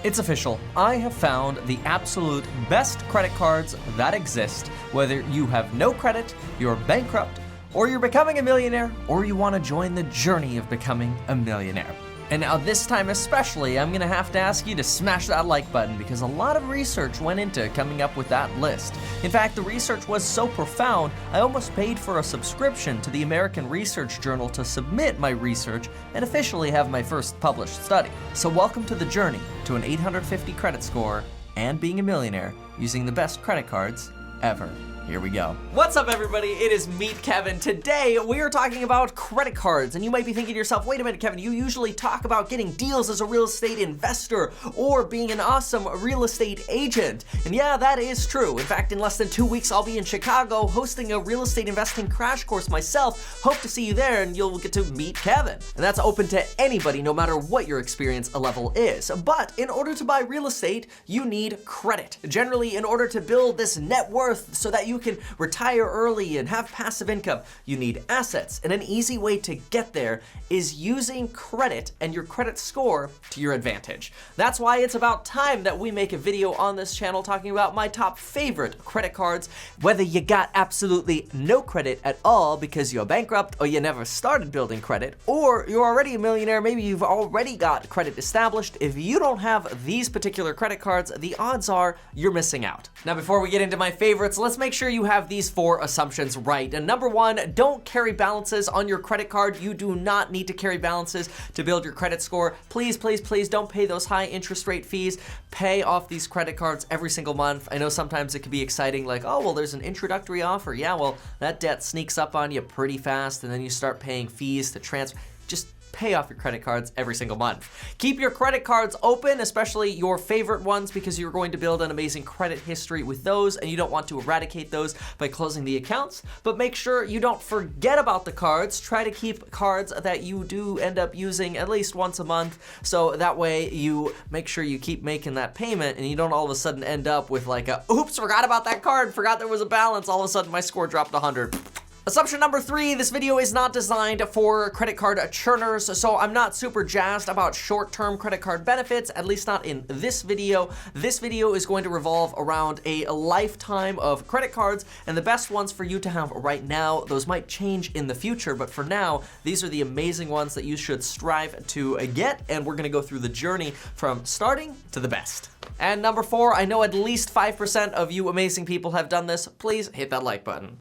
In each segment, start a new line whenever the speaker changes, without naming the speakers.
It's official. I have found the absolute best credit cards that exist, whether you have no credit, you're bankrupt, or you're becoming a millionaire, or you want to join the journey of becoming a millionaire. And now this time especially, I'm gonna have to ask you to smash that like button because a lot of research went into coming up with that list. In fact, the research was so profound, I almost paid for a subscription to the American Research Journal to submit my research and officially have my first published study. So welcome to the journey to an 850 credit score and being a millionaire using the best credit cards ever. Here we go. What's up, everybody? It is Meet Kevin. Today, we are talking about credit cards. And you might be thinking to yourself, wait a minute, Kevin, you usually talk about getting deals as a real estate investor or being an awesome real estate agent. And yeah, that is true. In fact, in less than 2 weeks, I'll be in Chicago hosting a real estate investing crash course myself. Hope to see you there and you'll get to meet Kevin. And that's open to anybody, no matter what your experience level is. But in order to buy real estate, you need credit. Generally, in order to build this net worth so that you can retire early and have passive income, you need assets. And an easy way to get there is using credit and your credit score to your advantage. That's why it's about time that we make a video on this channel talking about my top favorite credit cards, whether you got absolutely no credit at all because you're bankrupt or you never started building credit, or you're already a millionaire, maybe you've already got credit established. If you don't have these particular credit cards, the odds are you're missing out. Now, before we get into my favorites, let's make sure you have these 4 assumptions right. And number 1, don't carry balances on your credit card. You do not need to carry balances to build your credit score. Please, please, please don't pay those high interest rate fees. Pay off these credit cards every single month. I know sometimes it can be exciting, like, oh, well, there's an introductory offer. Yeah, well, that debt sneaks up on you pretty fast, and then you start paying fees to transfer. Just pay off your credit cards every single month. Keep your credit cards open, especially your favorite ones, because you're going to build an amazing credit history with those, and you don't want to eradicate those by closing the accounts. But make sure you don't forget about the cards. Try to keep cards that you do end up using at least once a month, so that way you make sure you keep making that payment and you don't all of a sudden end up with like a, oops, forgot about that card, forgot there was a balance, all of a sudden my score dropped 100. Assumption number 3, this video is not designed for credit card churners, so I'm not super jazzed about short-term credit card benefits, at least not in this video. This video is going to revolve around a lifetime of credit cards, and the best ones for you to have right now. Those might change in the future, but for now, these are the amazing ones that you should strive to get, and we're gonna go through the journey from starting to the best. And number 4, I know at least 5% of you amazing people have done this. Please hit that like button.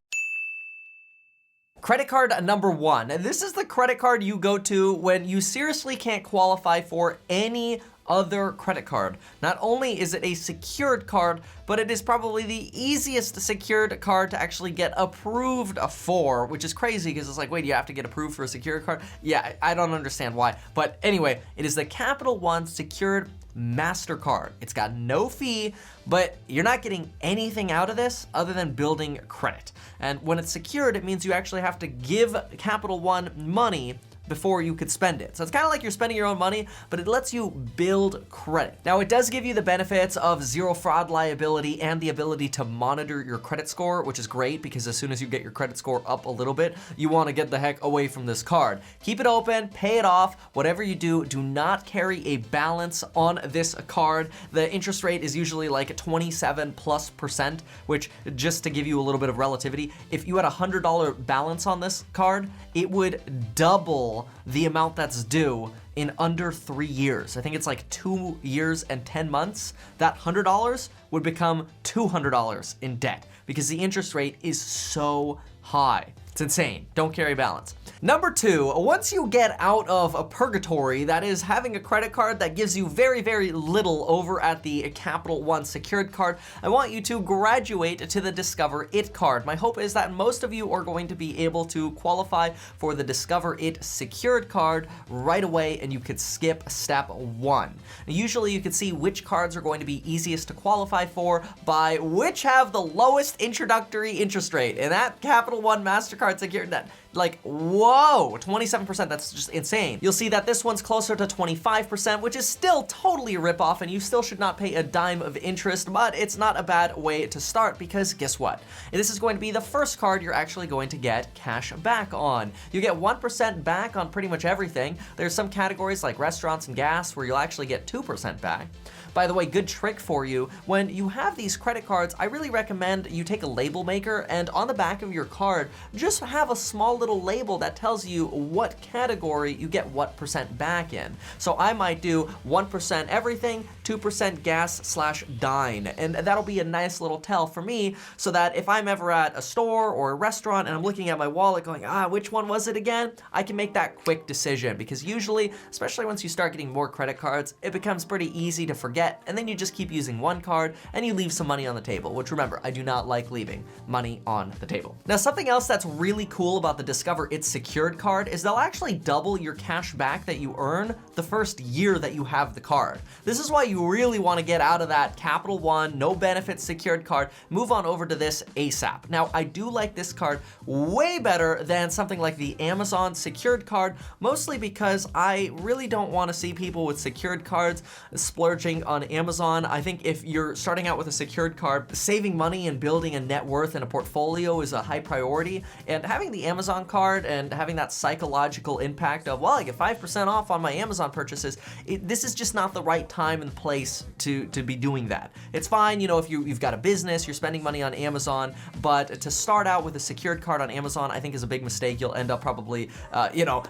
Credit card number 1, and this is the credit card you go to when you seriously can't qualify for any other credit card. Not only is it a secured card, but it is probably the easiest secured card to actually get approved for, which is crazy because it's like, wait, you have to get approved for a secured card? Yeah, I don't understand why. But anyway, it is the Capital One Secured MasterCard. It's got no fee, but you're not getting anything out of this other than building credit. And when it's secured, it means you actually have to give Capital One money before you could spend it. So it's kind of like you're spending your own money, but it lets you build credit. Now, it does give you the benefits of zero fraud liability and the ability to monitor your credit score, which is great because as soon as you get your credit score up a little bit, you want to get the heck away from this card. Keep it open, pay it off. Whatever you do, do not carry a balance on this card. The interest rate is usually like 27+%, which, just to give you a little bit of relativity, if you had a $100 balance on this card, it would double the amount that's due in under 3 years. I think it's like 2 years and 10 months. That $100 would become $200 in debt because the interest rate is so high. It's insane. Don't carry balance. Number 2, once you get out of a purgatory, that is having a credit card that gives you very, very little over at the Capital One secured card, I want you to graduate to the Discover It card. My hope is that most of you are going to be able to qualify for the Discover It secured card right away, and you could skip step 1. Usually you can see which cards are going to be easiest to qualify for by which have the lowest introductory interest rate, and that Capital One MasterCard secured that. Like, whoa, 27%, that's just insane. You'll see that this one's closer to 25%, which is still totally a ripoff, and you still should not pay a dime of interest, but it's not a bad way to start because guess what? This is going to be the first card you're actually going to get cash back on. You get 1% back on pretty much everything. There's some categories like restaurants and gas where you'll actually get 2% back. By the way, good trick for you. When you have these credit cards, I really recommend you take a label maker and on the back of your card, just have a small little label that tells you what category you get what percent back in. So I might do 1% everything, 2% gas/dine, and that'll be a nice little tell for me so that if I'm ever at a store or a restaurant and I'm looking at my wallet going, which one was it again? I can make that quick decision, because usually, especially once you start getting more credit cards, it becomes pretty easy to forget, and then you just keep using one card and you leave some money on the table, which remember, I do not like leaving money on the table. Now, something else that's really cool about the Discover It's Secured card is they'll actually double your cash back that you earn the first year that you have the card. This is why you really want to get out of that Capital One, no benefits secured card, move on over to this ASAP. Now, I do like this card way better than something like the Amazon secured card, mostly because I really don't want to see people with secured cards splurging on Amazon. I think if you're starting out with a secured card, saving money and building a net worth and a portfolio is a high priority, and having the Amazon card and having that psychological impact of, well, I get 5% off on my Amazon purchases, this is just not the right time and place to be doing that. It's fine, if you've got a business, you're spending money on Amazon, but to start out with a secured card on Amazon, I think is a big mistake. You'll end up probably,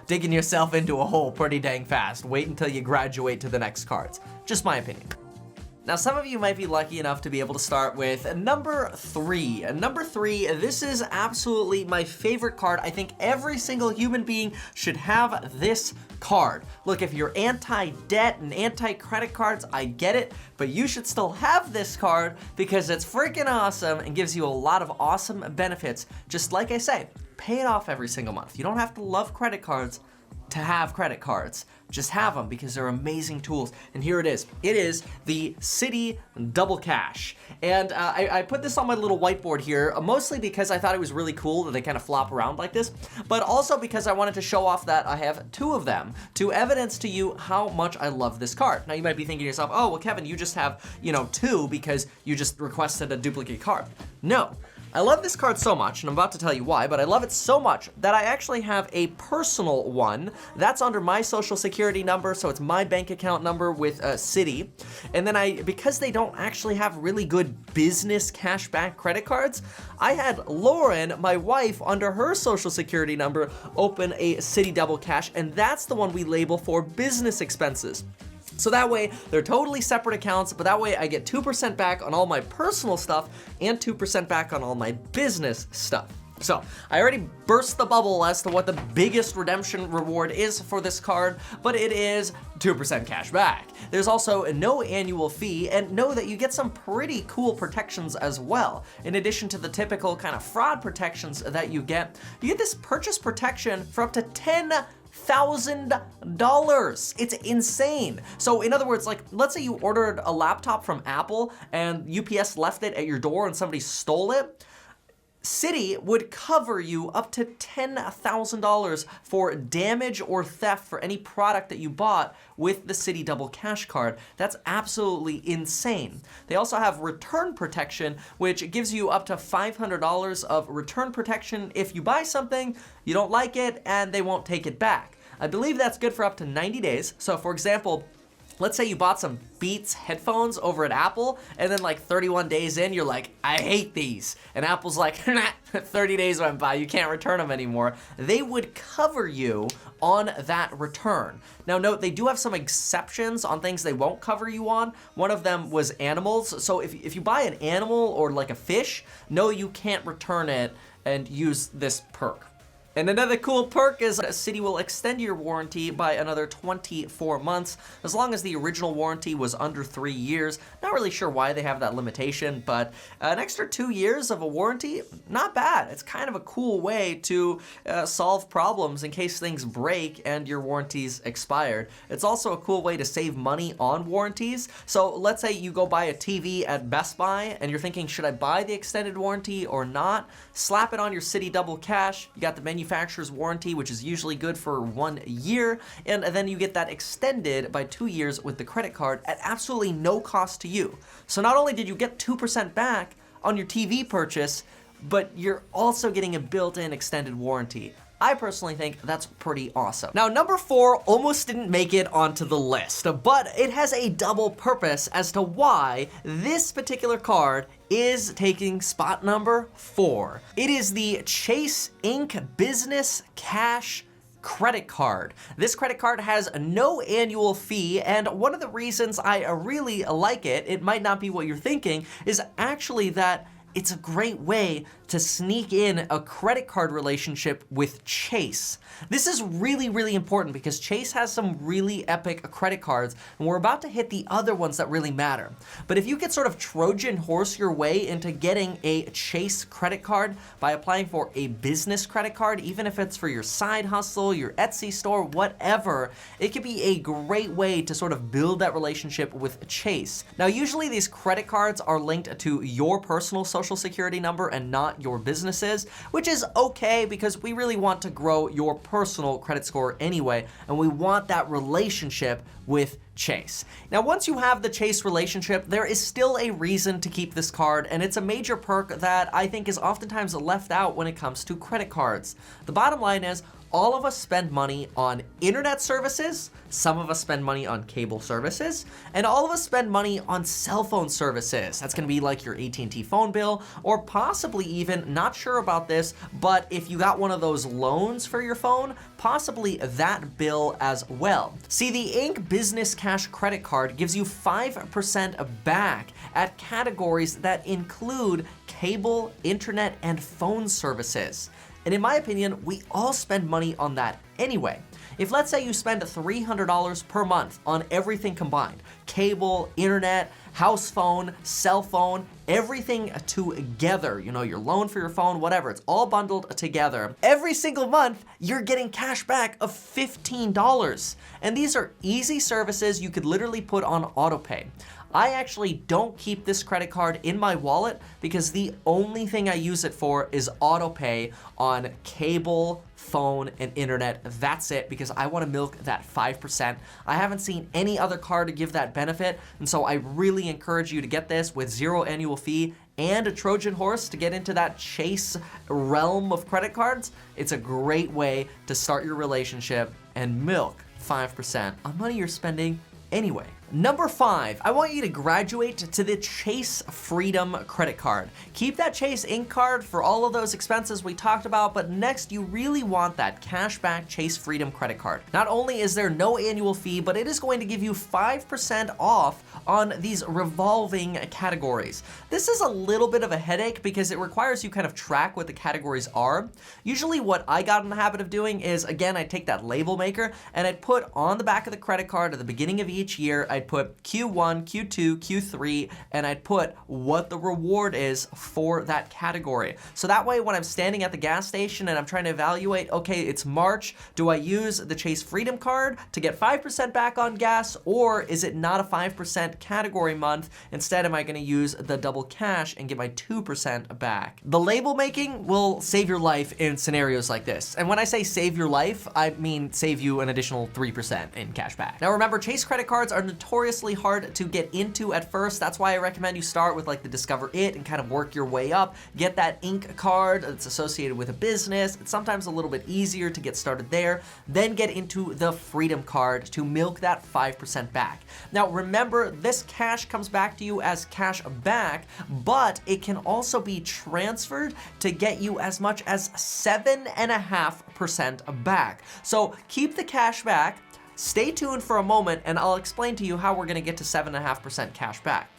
digging yourself into a hole pretty dang fast. Wait until you graduate to the next cards. Just my opinion. Now, some of you might be lucky enough to be able to start with number 3. Number 3, this is absolutely my favorite card. I think every single human being should have this card. Look, if you're anti-debt and anti-credit cards, I get it, but you should still have this card because it's freaking awesome and gives you a lot of awesome benefits. Just like I say, pay it off every single month. You don't have to love credit cards to have credit cards. Just have them because they're amazing tools. And here it is. It is the Citi Double Cash. And I put this on my little whiteboard here, mostly because I thought it was really cool that they kind of flop around like this, but also because I wanted to show off that I have 2 of them to evidence to you how much I love this card. Now you might be thinking to yourself, oh, well, Kevin, you just have, 2 because you just requested a duplicate card. No. I love this card so much, and I'm about to tell you why, but I love it so much that I actually have a personal one. That's under my social security number, so it's my bank account number with Citi. And then because they don't actually have really good business cashback credit cards, I had Lauren, my wife, under her social security number, open a Citi Double Cash, and that's the one we label for business expenses. So that way, they're totally separate accounts, but that way I get 2% back on all my personal stuff and 2% back on all my business stuff. So I already burst the bubble as to what the biggest redemption reward is for this card, but it is 2% cash back. There's also no annual fee, and know that you get some pretty cool protections as well. In addition to the typical kind of fraud protections that you get this purchase protection for up to $10,000. It's insane. So in other words, like, let's say you ordered a laptop from Apple and UPS left it at your door and somebody stole it. Citi would cover you up to $10,000 for damage or theft for any product that you bought with the Citi Double Cash card. That's absolutely insane. They also have return protection, which gives you up to $500 of return protection if you buy something, you don't like it, and they won't take it back. I believe that's good for up to 90 days. So for example, let's say you bought some Beats headphones over at Apple, and then like 31 days in, you're like, I hate these. And Apple's like, 30 days went by, you can't return them anymore. They would cover you on that return. Now note, they do have some exceptions on things they won't cover you on. One of them was animals. So if you buy an animal or like a fish, no, you can't return it and use this perk. And another cool perk is Citi will extend your warranty by another 24 months, as long as the original warranty was under 3 years. Not really sure why they have that limitation, but an extra 2 years of a warranty, not bad. It's kind of a cool way to solve problems in case things break and your warranty's expired. It's also a cool way to save money on warranties. So let's say you go buy a TV at Best Buy and you're thinking, should I buy the extended warranty or not? Slap it on your Citi Double Cash. You got the manufacturer's warranty, which is usually good for 1 year, and then you get that extended by 2 years with the credit card at absolutely no cost to you. So not only did you get 2% back on your TV purchase, but you're also getting a built-in extended warranty. I personally think that's pretty awesome. Now, number 4 almost didn't make it onto the list, but it has a double purpose as to why this particular card is taking spot number 4. It is the Chase Inc. Business Cash credit card. This credit card has no annual fee, and one of the reasons I really like it, it might not be what you're thinking, is actually that it's a great way to sneak in a credit card relationship with Chase. This is really, really important because Chase has some really epic credit cards, and we're about to hit the other ones that really matter. But if you could sort of Trojan horse your way into getting a Chase credit card by applying for a business credit card, even if it's for your side hustle, your Etsy store, whatever, it could be a great way to sort of build that relationship with Chase. Now, usually these credit cards are linked to your personal social security number and not your business's, which is okay because we really want to grow your personal credit score anyway, and we want that relationship with Chase. Now, once you have the Chase relationship, there is still a reason to keep this card, and it's a major perk that I think is oftentimes left out when it comes to credit cards. The bottom line is, all of us spend money on internet services, some of us spend money on cable services, and all of us spend money on cell phone services. That's gonna be like your AT&T phone bill, or possibly even, not sure about this, but if you got one of those loans for your phone, possibly that bill as well. See, the Inc. Business Cash credit card gives you 5% back at categories that include cable, internet, and phone services. And in my opinion, we all spend money on that anyway. If let's say you spend $300 per month on everything combined, cable, internet, house phone, cell phone, everything together, you know, your loan for your phone, whatever, it's all bundled together. Every single month, you're getting cash back of $15. And these are easy services you could literally put on autopay. I actually don't keep this credit card in my wallet because the only thing I use it for is autopay on cable, phone, and internet. That's it, because I want to milk that 5%. I haven't seen any other card to give that benefit, and so I really encourage you to get this with 0 annual fee and a Trojan horse to get into that Chase realm of credit cards. It's a great way to start your relationship and milk 5% on money you're spending anyway. Number 5, I want you to graduate to the Chase Freedom credit card. Keep that Chase Inc. card for all of those expenses we talked about, but next you really want that cashback Chase Freedom credit card. Not only is there no annual fee, but it is going to give you 5% off on these revolving categories. This is a little bit of a headache because it requires you kind of track what the categories are. Usually what I got in the habit of doing is, again, I take that label maker and I'd put on the back of the credit card at the beginning of each year, I'd put Q1, Q2, Q3, and I'd put what the reward is for that category. So that way when I'm standing at the gas station and I'm trying to evaluate, okay, it's March, do I use the Chase Freedom card to get 5% back on gas, or is it not a 5% category month? Instead, am I gonna use the double cash and get my 2% back? The label making will save your life in scenarios like this. And when I say save your life, I mean save you an additional 3% in cash back. Now remember, Chase credit cards are notoriously hard to get into at first. That's why I recommend you start with like the Discover It and kind of work your way up. Get that Inc. card that's associated with a business. It's sometimes a little bit easier to get started there. Then get into the Freedom card to milk that 5% back. Now remember, this cash comes back to you as cash back, but it can also be transferred to get you as much as 7.5% back. So keep the cash back. Stay tuned for a moment and I'll explain to you how we're gonna get to 7.5% cash back.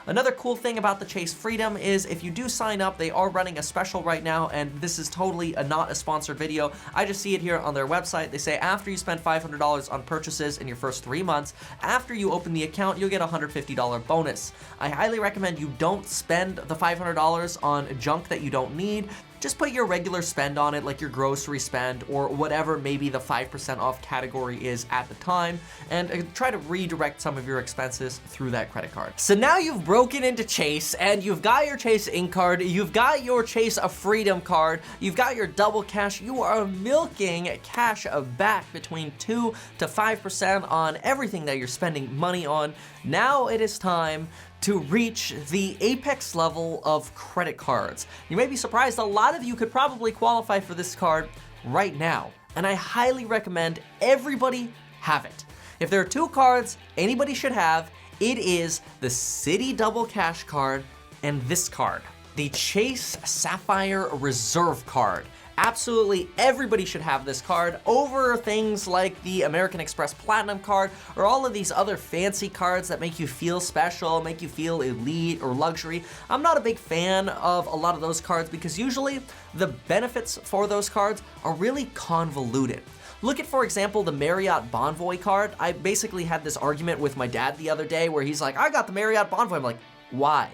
Another cool thing about the Chase Freedom is if you do sign up, they are running a special right now, and this is totally not a sponsored video. I just see it here on their website. They say after you spend $500 on purchases in your first 3 months, after you open the account, you'll get a $150 bonus. I highly recommend you don't spend the $500 on junk that you don't need. Just put your regular spend on it, like your grocery spend or whatever maybe the 5% off category is at the time, and try to redirect some of your expenses through that credit card. So now you've broken into Chase and you've got your Chase Inc. card, you've got your Chase Freedom card, you've got your double cash, you are milking cash back between 2 to 5% on everything that you're spending money on. Now it is time to reach the apex level of credit cards. You may be surprised, a lot of you could probably qualify for this card. right now, and I highly recommend everybody have it. If there are two cards anybody should have, it is the Citi Double Cash card and this card, the Chase Sapphire Reserve card. Absolutely everybody should have this card over things like the American Express Platinum card or all of these other fancy cards that make you feel special, make you feel elite or luxury. I'm not a big fan of a lot of those cards because usually the benefits for those cards are really convoluted. Look at, for example, the Marriott Bonvoy card. I basically had this argument with my dad the other day where he's like, I got the Marriott Bonvoy. I'm like, why?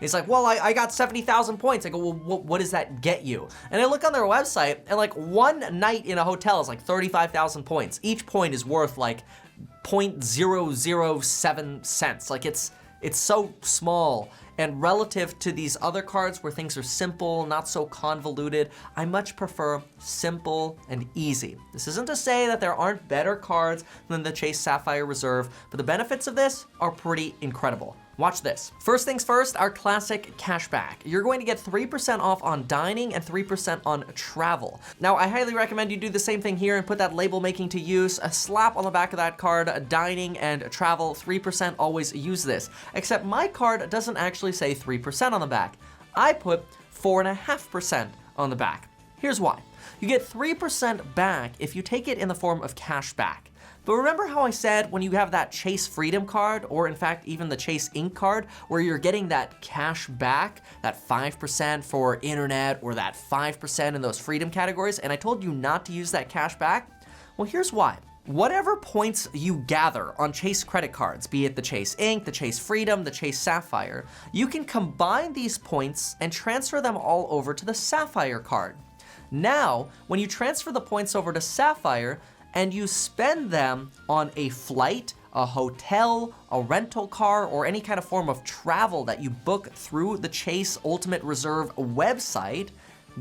He's like, well, I got 70,000 points. I go, well, what does that get you? And I look on their website, and like one night in a hotel is like 35,000 points. Each point is worth like 0.007 cents. Like it's so small. And relative to these other cards where things are simple, not so convoluted, I much prefer simple and easy. This isn't to say that there aren't better cards than the Chase Sapphire Reserve, but the benefits of this are pretty incredible. Watch this. First things first, our classic cashback. You're going to get 3% off on dining and 3% on travel. Now, I highly recommend you do the same thing here and put that label making to use. A slap on the back of that card, dining and travel, 3%, always use this. Except my card doesn't actually say 3% on the back. I put 4.5% on the back. Here's why. You get 3% back if you take it in the form of cash back. But remember how I said when you have that Chase Freedom card, or in fact even the Chase Ink card, where you're getting that cash back, that 5% for internet, or that 5% in those Freedom categories, and I told you not to use that cash back? Well, here's why. Whatever points you gather on Chase credit cards, be it the Chase Ink, the Chase Freedom, the Chase Sapphire, you can combine these points and transfer them all over to the Sapphire card. Now, when you transfer the points over to Sapphire, and you spend them on a flight, a hotel, a rental car, or any kind of form of travel that you book through the Chase Ultimate Reserve website,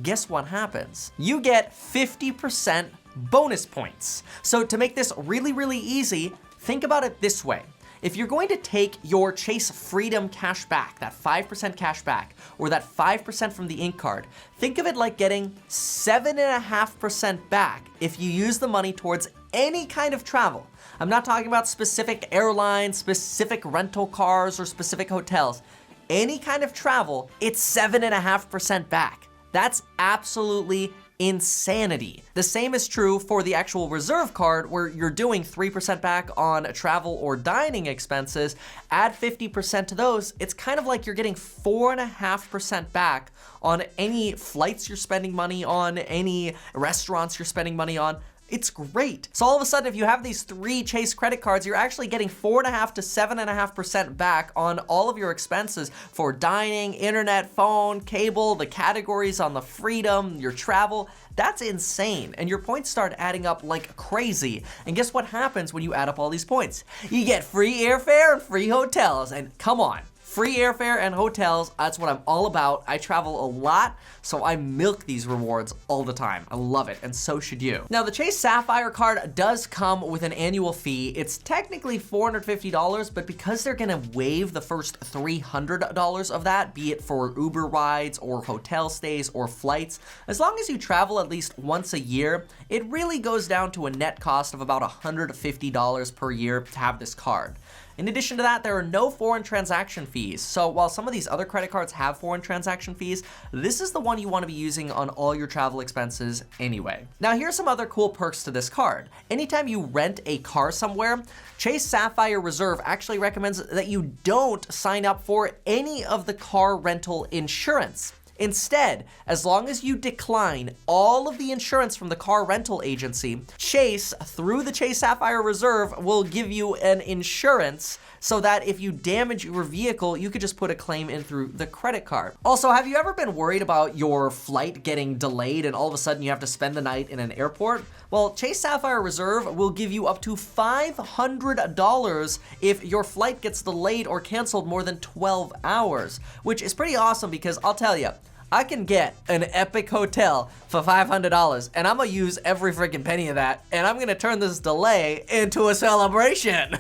guess what happens? You get 50% bonus points. So to make this really, really easy, think about it this way. If you're going to take your Chase Freedom cash back, that 5% cash back, or that 5% from the Ink card, think of it like getting 7.5% back if you use the money towards any kind of travel. I'm not talking about specific airlines, specific rental cars, or specific hotels. Any kind of travel, it's 7.5% back. That's absolutely insanity. The same is true for the actual Reserve card where you're doing 3% back on travel or dining expenses. Add 50% to those, it's kind of like you're getting 4.5% back on any flights you're spending money on, any restaurants you're spending money on. It's great. So all of a sudden, if you have these 3 Chase credit cards, you're actually getting 4.5 to 7.5% back on all of your expenses for dining, internet, phone, cable, the categories on the Freedom, your travel. That's insane. And your points start adding up like crazy. And guess what happens when you add up all these points? You get free airfare and free hotels. And come on. Free airfare and hotels, that's what I'm all about. I travel a lot, so I milk these rewards all the time. I love it, and so should you. Now, the Chase Sapphire card does come with an annual fee. It's technically $450, but because they're gonna waive the first $300 of that, be it for Uber rides or hotel stays or flights, as long as you travel at least once a year, it really goes down to a net cost of about $150 per year to have this card. In addition to that, there are no foreign transaction fees. So while some of these other credit cards have foreign transaction fees, this is the one you want to be using on all your travel expenses anyway. Now, here's some other cool perks to this card. Anytime you rent a car somewhere, Chase Sapphire Reserve actually recommends that you don't sign up for any of the car rental insurance. Instead, as long as you decline all of the insurance from the car rental agency, Chase, through the Chase Sapphire Reserve, will give you an insurance so that if you damage your vehicle, you could just put a claim in through the credit card. Also, have you ever been worried about your flight getting delayed and all of a sudden you have to spend the night in an airport? Well, Chase Sapphire Reserve will give you up to $500 if your flight gets delayed or canceled more than 12 hours, which is pretty awesome because I'll tell you, I can get an epic hotel for $500 and I'm gonna use every freaking penny of that and I'm gonna turn this delay into a celebration.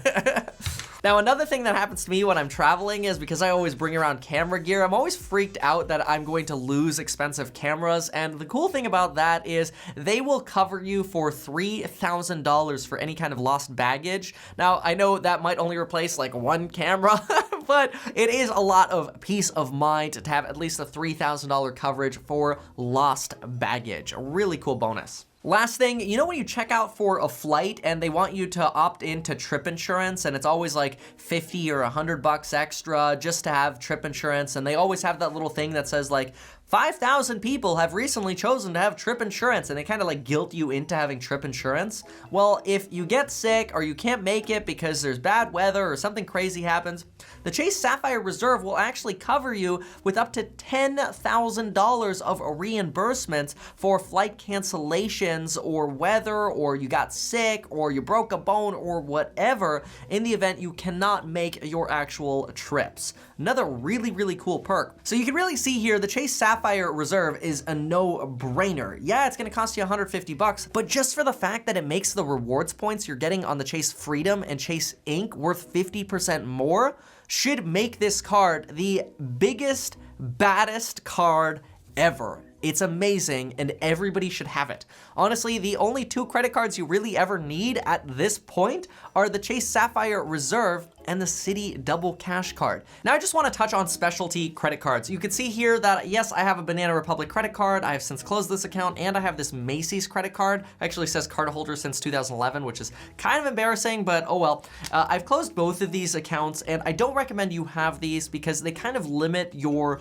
Now, another thing that happens to me when I'm traveling is because I always bring around camera gear, I'm always freaked out that I'm going to lose expensive cameras. And the cool thing about that is they will cover you for $3,000 for any kind of lost baggage. Now, I know that might only replace like one camera, but it is a lot of peace of mind to have at least a $3,000 coverage for lost baggage. A really cool bonus. Last thing, you know when you check out for a flight and they want you to opt into trip insurance, and it's always like 50 or $100 extra just to have trip insurance, and they always have that little thing that says like 5,000 people have recently chosen to have trip insurance, and they kind of like guilt you into having trip insurance. Well, if you get sick or you can't make it because there's bad weather or something crazy happens, the Chase Sapphire Reserve will actually cover you with up to $10,000 of reimbursements for flight cancellations or weather, or you got sick or you broke a bone or whatever in the event you cannot make your actual trips. Another really, really cool perk. So you can really see here the Chase Sapphire Reserve is a no-brainer. Yeah, it's gonna cost you $150, but just for the fact that it makes the rewards points you're getting on the Chase Freedom and Chase Ink worth 50% more should make this card the biggest, baddest card ever. It's amazing, and everybody should have it. Honestly, the only two credit cards you really ever need at this point are the Chase Sapphire Reserve and the Citi Double Cash Card. Now, I just want to touch on specialty credit cards. You can see here that, yes, I have a Banana Republic credit card. I have since closed this account, and I have this Macy's credit card. Actually says cardholder since 2011, which is kind of embarrassing, but oh well. I've closed both of these accounts, and I don't recommend you have these because they kind of limit your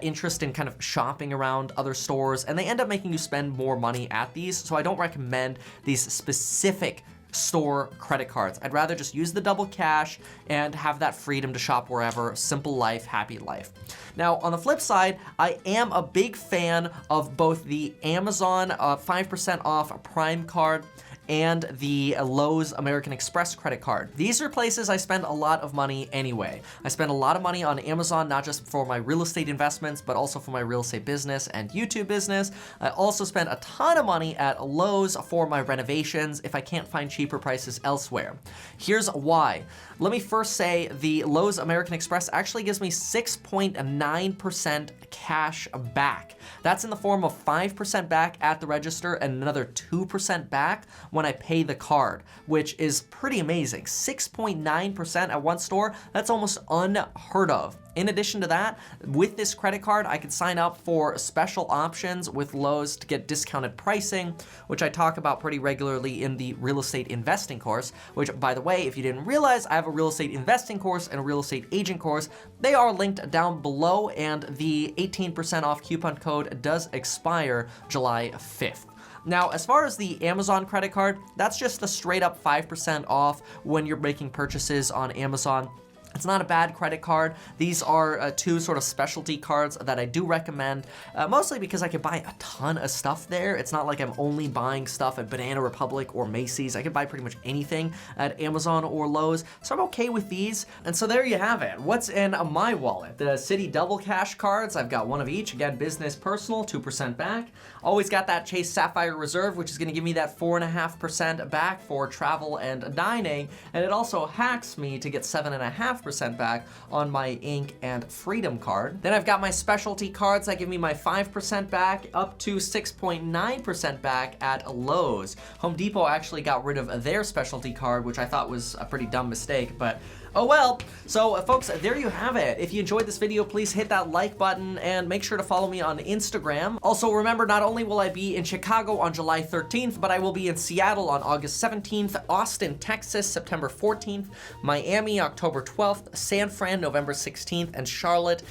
interest in kind of shopping around other stores, and they end up making you spend more money at these, so I don't recommend these specific store credit cards. I'd rather just use the double cash and have that freedom to shop wherever. Simple life, happy life. Now, on the flip side, I am a big fan of both the Amazon 5% off Prime card and the Lowe's American Express credit card. These are places I spend a lot of money anyway. I spend a lot of money on Amazon, not just for my real estate investments, but also for my real estate business and YouTube business. I also spend a ton of money at Lowe's for my renovations if I can't find cheaper prices elsewhere. Here's why. Let me first say the Lowe's American Express actually gives me 6.9% cash back. That's in the form of 5% back at the register and another 2% back when I pay the card, which is pretty amazing. 6.9% at one store, that's almost unheard of. In addition to that, with this credit card, I could sign up for special options with Lowe's to get discounted pricing, which I talk about pretty regularly in the real estate investing course, which, by the way, if you didn't realize, I have a real estate investing course and a real estate agent course. They are linked down below, and the 18% off coupon code does expire July 5th. Now, as far as the Amazon credit card, that's just the straight up 5% off when you're making purchases on Amazon. It's not a bad credit card. These are two sort of specialty cards that I do recommend, mostly because I can buy a ton of stuff there. It's not like I'm only buying stuff at Banana Republic or Macy's. I can buy pretty much anything at Amazon or Lowe's, so I'm okay with these. And so there you have it. What's in my wallet? The Citi Double Cash cards, I've got one of each. Again, business, personal, 2% back. Always got that Chase Sapphire Reserve, which is gonna give me that 4.5% back for travel and dining, and it also hacks me to get 7.5% back on my Ink and Freedom card. Then I've got my specialty cards that give me my 5% back up to 6.9% back at Lowe's. Home Depot actually got rid of their specialty card, which I thought was a pretty dumb mistake, but oh well. So folks, there you have it. If you enjoyed this video, please hit that like button and make sure to follow me on Instagram. Also remember, not only will I be in Chicago on July 13th, but I will be in Seattle on August 17th, Austin, Texas, September 14th, Miami, October 12th, San Fran, November 16th, and Charlotte,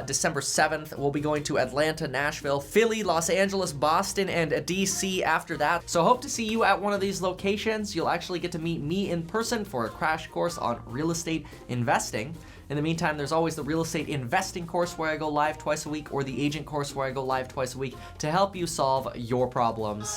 December 7th. We'll be going to Atlanta, Nashville, Philly, Los Angeles, Boston, and DC after that. So hope to see you at one of these locations. You'll actually get to meet me in person for a crash course on real estate investing. In the meantime, there's always the real estate investing course where I go live twice a week, or the agent course where I go live twice a week to help you solve your problems.